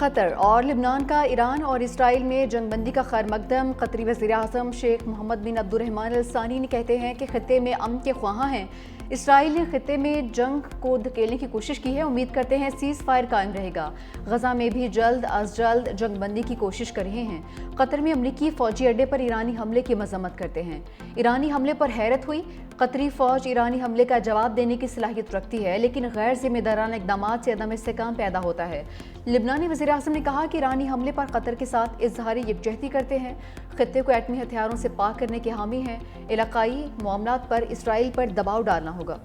قطر اور لبنان کا ایران اور اسرائیل میں جنگ بندی کا خیر مقدم۔ قطری وزیر اعظم شیخ محمد بن عبد الرحمن الثانی نے کہتے ہیں کہ خطے میں امن کے خواہاں ہیں۔ اسرائیل نے خطے میں جنگ کو دھکیلنے کی کوشش کی ہے، امید کرتے ہیں سیز فائر قائم رہے گا۔ غزہ میں بھی جلد از جلد جنگ بندی کی کوشش کر رہے ہیں۔ قطر میں امریکی فوجی اڈے پر ایرانی حملے کی مذمت کرتے ہیں۔ ایرانی حملے پر حیرت ہوئی، قطری فوج ایرانی حملے کا جواب دینے کی صلاحیت رکھتی ہے، لیکن غیر ذمہ دارانہ اقدامات سے عدم استحکام پیدا ہوتا ہے۔ لبنانی وزیر اعظم نے کہا کہ ایرانی حملے پر قطر کے ساتھ اظہار یکجہتی کرتے ہیں، خطے کو ایٹمی ہتھیاروں سے پاک کرنے کے حامی ہیں، علاقائی معاملات پر اسرائیل پر دباؤ ڈالنا ہوگا۔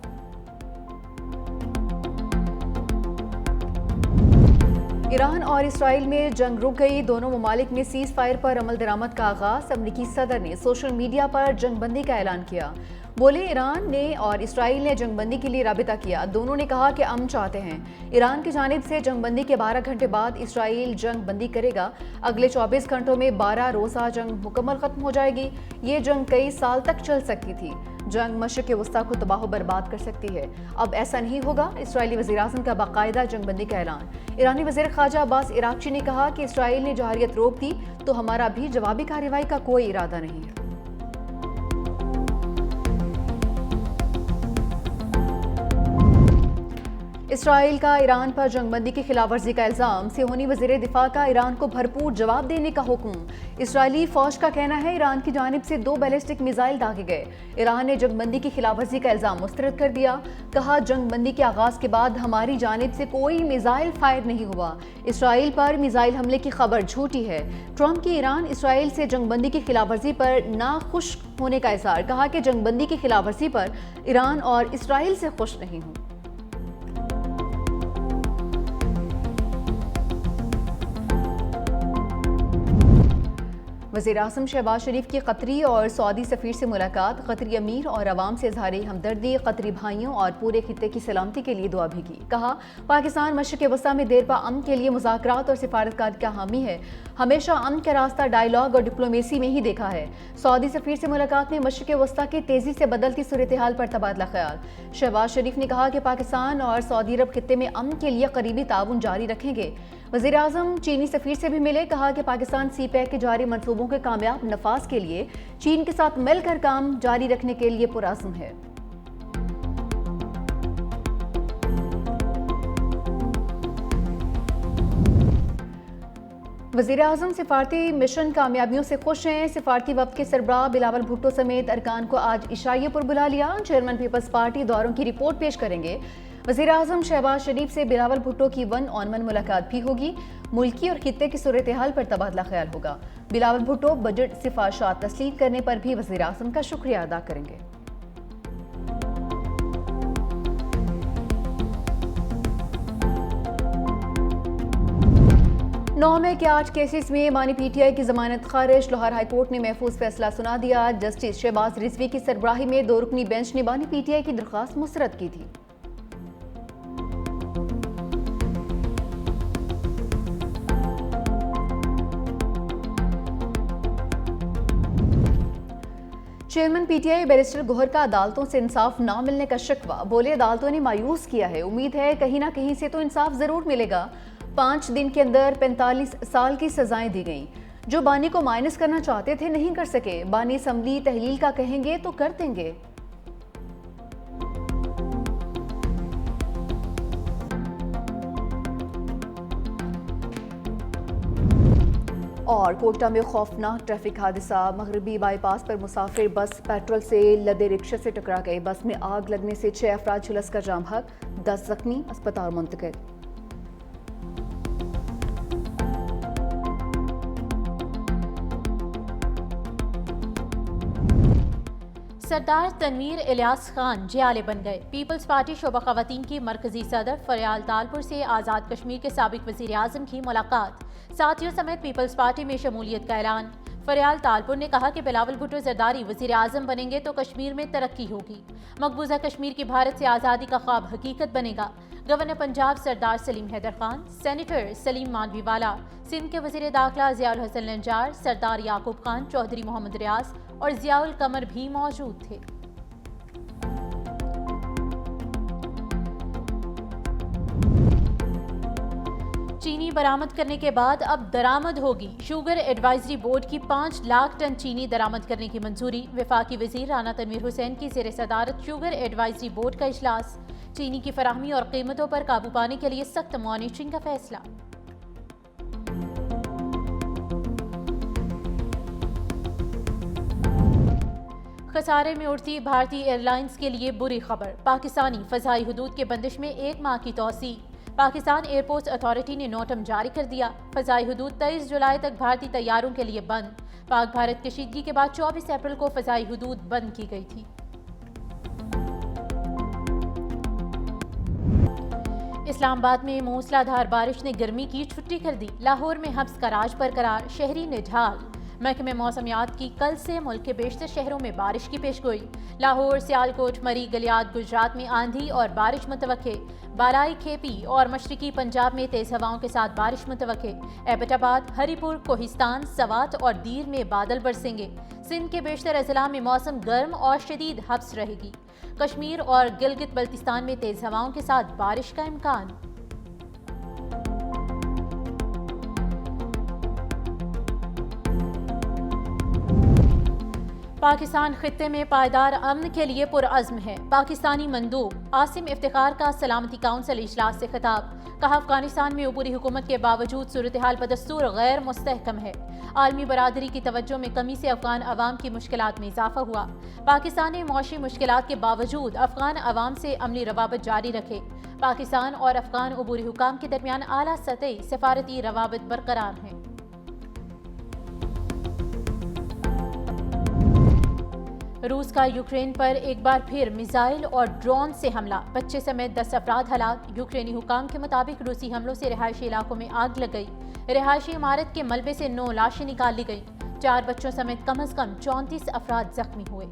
ایران اور اسرائیل میں جنگ رک گئی، دونوں ممالک میں سیز فائر پر عمل درآمد کا آغاز۔ امریکی صدر نے سوشل میڈیا پر جنگ بندی کا اعلان کیا، بولے ایران نے اور اسرائیل نے جنگ بندی کے لیے رابطہ کیا، دونوں نے کہا کہ امن چاہتے ہیں۔ ایران کی جانب سے جنگ بندی کے 12 گھنٹے بعد اسرائیل جنگ بندی کرے گا، اگلے 24 گھنٹوں میں 12 روزہ جنگ مکمل ختم ہو جائے گی۔ یہ جنگ کئی سال تک چل سکتی تھی، جنگ مشرق وسطیٰ کو تباہ و برباد کر سکتی ہے، اب ایسا نہیں ہوگا۔ اسرائیلی وزیراعظم کا باقاعدہ جنگ بندی کا اعلان۔ ایرانی وزیر خارجہ عباس عراقچی نے کہا کہ اسرائیل نے جوہریت روک دی تو ہمارا بھی جوابی کارروائی کا کوئی ارادہ نہیں ہے۔ اسرائیل کا ایران پر جنگ بندی کی خلاف ورزی کا الزام، صہیونی وزیر دفاع کا ایران کو بھرپور جواب دینے کا حکم۔ اسرائیلی فوج کا کہنا ہے ایران کی جانب سے 2 بیلسٹک میزائل داغے گئے۔ ایران نے جنگ بندی کی خلاف ورزی کا الزام مسترد کر دیا، کہا جنگ بندی کے آغاز کے بعد ہماری جانب سے کوئی میزائل فائر نہیں ہوا، اسرائیل پر میزائل حملے کی خبر جھوٹی ہے۔ ٹرمپ کی ایران اسرائیل سے جنگ بندی کی خلاف ورزی پر ناخوش ہونے کا اظہار، کہا کہ جنگ بندی کی خلاف ورزی پر ایران اور اسرائیل سے خوش نہیں ہوں۔ وزیر اعظم شہباز شریف کی قطری اور سعودی سفیر سے ملاقات، قطری امیر اور عوام سے اظہار ہمدردی، قطری بھائیوں اور پورے خطے کی سلامتی کے لیے دعا بھی کی۔ کہا پاکستان مشرق وسطیٰ میں دیر پا امن کے لیے مذاکرات اور سفارتکاری کا حامی ہے، ہمیشہ امن کا راستہ ڈائیلاگ اور ڈپلومیسی میں ہی دیکھا ہے۔ سعودی سفیر سے ملاقات میں مشرق وسطیٰ کی تیزی سے بدلتی صورتحال پر تبادلہ خیال۔ شہباز شریف نے کہا کہ پاکستان اور سعودی عرب خطے میں امن کے لیے قریبی تعاون جاری رکھیں گے۔ وزیر اعظم چینی سفیر سے بھی ملے، کہا کہ پاکستان سی پیک کے جاری منصوبوں کے کامیاب نفاذ کے لیے چین کے ساتھ مل کر کام جاری رکھنے کے لیے پرعزم ہے۔ وزیر اعظم سفارتی مشن کامیابیوں سے خوش ہیں، سفارتی وفد کے سربراہ بلاول بھٹو سمیت ارکان کو آج عشائیے پر بلا لیا، چیئرمین پیپلز پارٹی دوروں کی رپورٹ پیش کریں گے۔ وزیر اعظم شہباز شریف سے بلاول بھٹو کی 1 on 1 ملاقات بھی ہوگی، ملکی اور خطے کی صورتحال پر تبادلہ خیال ہوگا۔ بلاول بھٹو بجٹ سفارشات تسلیم کرنے پر بھی وزیر اعظم کا شکریہ ادا کریں گے۔ نو میں کے 8 کیسز میں مانی پی ٹی آئی کی ضمانت خارج، لاہور ہائی کورٹ نے محفوظ فیصلہ سنا دیا۔ جسٹس شہباز رضوی کی سربراہی میں 2 رکنی بینچ نے مانی پی ٹی آئی کی درخواست مسترد کی تھی۔ چیئرمین پی ٹی آئی بیرسٹر گوہر کا عدالتوں سے انصاف نہ ملنے کا شکوہ، بولے عدالتوں نے مایوس کیا ہے، امید ہے کہیں نہ کہیں سے تو انصاف ضرور ملے گا۔ 5 دن کے اندر 45 سال کی سزائیں دی گئیں، جو بانی کو مائنس کرنا چاہتے تھے نہیں کر سکے، بانی اسمبلی تحلیل کا کہیں گے تو کر دیں گے۔ اور کوئٹہ میں خوفناک ٹریفک حادثہ، مغربی بائی پاس پر مسافر بس پیٹرول سے لدے رکشے سے ٹکرا گئی، بس میں آگ لگنے سے 6 افراد جھلس کر جاں بحق، 10 زخمی، اسپتال منتقل۔ سردار تنویر الیاس خان جیالے بن گئے، پیپلز پارٹی شعبہ خواتین کی مرکزی صدر فریال تالپور سے آزاد کشمیر کے سابق وزیر اعظم کی ملاقات، ساتھیوں سمیت پیپلز پارٹی میں شمولیت کا اعلان۔ فریال تالپور نے کہا کہ بلاول بھٹو زرداری وزیر اعظم بنیں گے تو کشمیر میں ترقی ہوگی، مقبوضہ کشمیر کی بھارت سے آزادی کا خواب حقیقت بنے گا۔ گورنر پنجاب سردار سلیم حیدر خان، سینیٹر سلیم مانوی والا، سندھ کے وزیر داخلہ ضیاء الحسن لنجار، سردار یعقوب خان، چودھری محمد ریاض اور ضیاء القمر بھی موجود تھے۔ چینی برآمد کرنے کے بعد اب درآمد ہوگی۔ شوگر ایڈوائزری بورڈ کی 5 لاکھ ٹن چینی درآمد کرنے کی منظوری۔ وفاقی وزیر رانا تنویر حسین کی زیر صدارت شوگر ایڈوائزری بورڈ کا اجلاس۔ چینی کی فراہمی اور قیمتوں پر قابو پانے کے لیے سخت مانیٹرنگ کا فیصلہ۔ خسارے میں اڑتی بھارتی ایئر لائنز کے لیے بری خبر۔ پاکستانی فضائی حدود کے بندش میں 1 ماہ کی توسیع۔ پاکستان ایئرپورٹس اتھارٹی نے نوٹم جاری کر دیا۔ فضائی حدود 23 جولائی تک بھارتی طیاروں کے لیے بند۔ پاک بھارت کشیدگی کے بعد 24 اپریل کو فضائی حدود بند کی گئی تھی۔ اسلام آباد میں موسلا دھار بارش نے گرمی کی چھٹی کر دی۔ لاہور میں حبس کا راج برقرار، شہری نڈھال۔ محکمہ موسمیات کی کل سے ملک کے بیشتر شہروں میں بارش کی پیشگوئی۔ لاہور، سیالکوٹ، مری، گلیات، گجرات میں آندھی اور بارش متوقع۔ بالائی کھیپی اور مشرقی پنجاب میں تیز ہواؤں کے ساتھ بارش متوقع۔ ایبٹ آباد، ہری پور، کوہستان، سوات اور دیر میں بادل برسیں گے۔ سندھ کے بیشتر اضلاع میں موسم گرم اور شدید حبس رہے گی۔ کشمیر اور گلگت بلتستان میں تیز ہواؤں کے ساتھ بارش کا امکان۔ پاکستان خطے میں پائیدار امن کے لیے پرعزم ہے۔ پاکستانی مندوب عاصم افتخار کا سلامتی کونسل اجلاس سے خطاب۔ کہا افغانستان میں عبوری حکومت کے باوجود صورتحال بدستور غیر مستحکم ہے۔ عالمی برادری کی توجہ میں کمی سے افغان عوام کی مشکلات میں اضافہ ہوا۔ پاکستان نے معاشی مشکلات کے باوجود افغان عوام سے عملی روابط جاری رکھے۔ پاکستان اور افغان عبوری حکام کے درمیان اعلیٰ سطحی سفارتی روابط برقرار ہیں۔ روس کا یوکرین پر ایک بار پھر میزائل اور ڈرون سے حملہ، بچے سمیت 10 افراد ہلاک۔ یوکرینی حکام کے مطابق روسی حملوں سے رہائشی علاقوں میں آگ لگ گئی۔ رہائشی عمارت کے ملبے سے 9 لاشیں نکال لی گئیں۔ 4 بچوں سمیت کم از کم 34 افراد زخمی ہوئے۔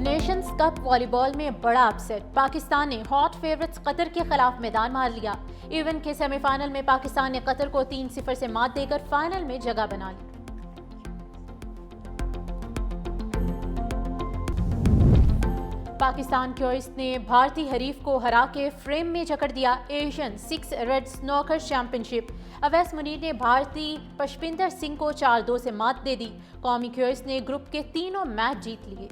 نیشنز کپ والی بال میں بڑا اپسیٹ، پاکستان نے ہاٹ فیورٹس قطر کے خلاف میدان مار لیا۔ ایونٹ کے سیمی فائنل میں پاکستان نے قطر کو 3-0 سے مات دے کر فائنل میں جگہ بنا لی۔ پاکستان کیوئس نے بھارتی حریف کو ہرا کے فریم میں جکڑ دیا۔ ایشین 6 ریڈ سنوکر چیمپئن شپ، اویس منیر نے بھارتی پشپندر سنگھ کو 4-2 سے مات دے دی۔ قومی کیوئس نے گروپ کے تینوں میچ جیت لیے۔